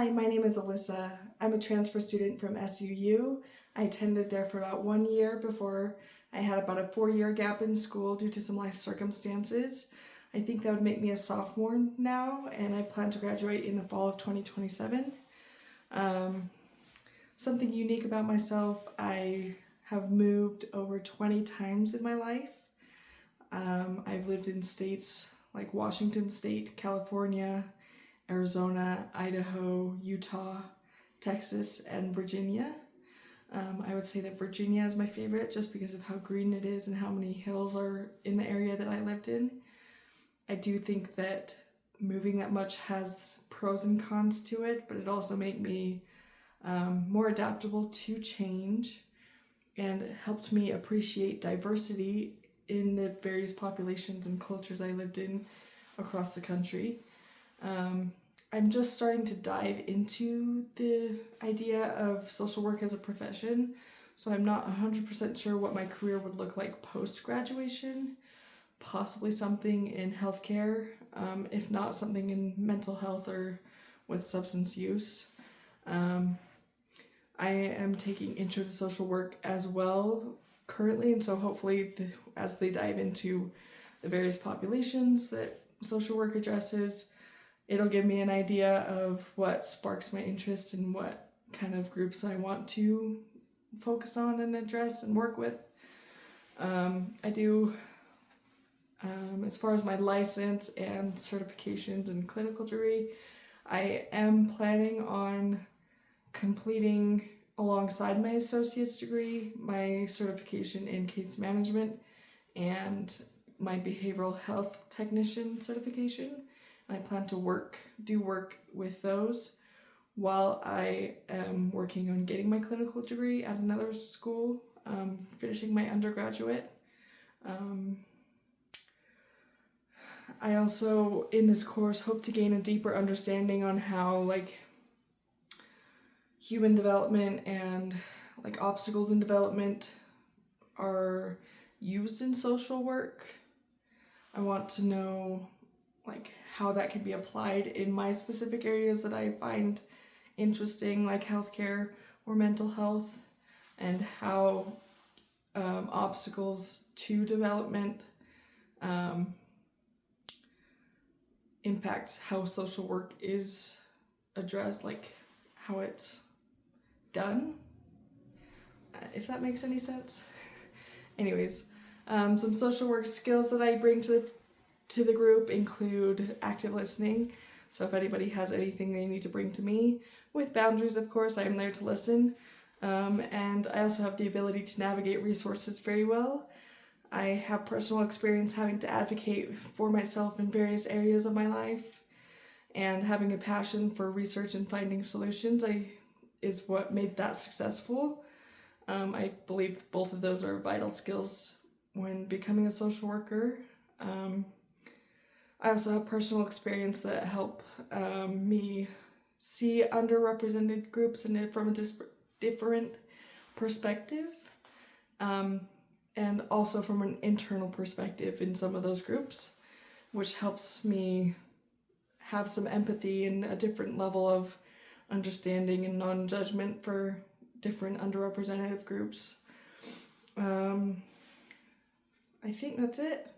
Hi, my name is Alyssa. I'm a transfer student from SUU. I attended there for about 1 year before I had about a 4-year gap in school due to some life circumstances. I think that would make me a sophomore now, and I plan to graduate in the fall of 2027. Something unique about myself, I have moved over 20 times in my life. I've lived in states like Washington State, California, Arizona, Idaho, Utah, Texas, and Virginia. I would say that Virginia is my favorite just because of how green it is and how many hills are in the area that I lived in. I do think that moving that much has pros and cons to it, but it also made me more adaptable to change and helped me appreciate diversity in the various populations and cultures I lived in across the country. I'm just starting to dive into the idea of social work as a profession, so I'm not 100% sure what my career would look like post-graduation. Possibly something in healthcare, if not something in mental health or with substance use. I am taking intro to social work as well currently, and so hopefully as they dive into the various populations that social work addresses, it'll give me an idea of what sparks my interest and what kind of groups I want to focus on and address and work with. As far as my license and certifications and clinical degree, I am planning on completing alongside my associate's degree my certification in case management and my behavioral health technician certification. I plan to do work with those while I am working on getting my clinical degree at another school, finishing my undergraduate. I also, in this course, hope to gain a deeper understanding on how, human development and, obstacles in development are used in social work. I want to know, how that can be applied in my specific areas that I find interesting, like healthcare or mental health, and how obstacles to development impacts how social work is addressed, how it's done, if that makes any sense. Anyways, some social work skills that I bring to the group include active listening. So if anybody has anything they need to bring to me, with boundaries, of course, I am there to listen. And I also have the ability to navigate resources very well. I have personal experience having to advocate for myself in various areas of my life, and having a passion for research and finding solutions is what made that successful. I believe both of those are vital skills when becoming a social worker. I also have personal experience that help me see underrepresented groups from a different perspective, and also from an internal perspective in some of those groups, which helps me have some empathy and a different level of understanding and non-judgment for different underrepresented groups. I think that's it.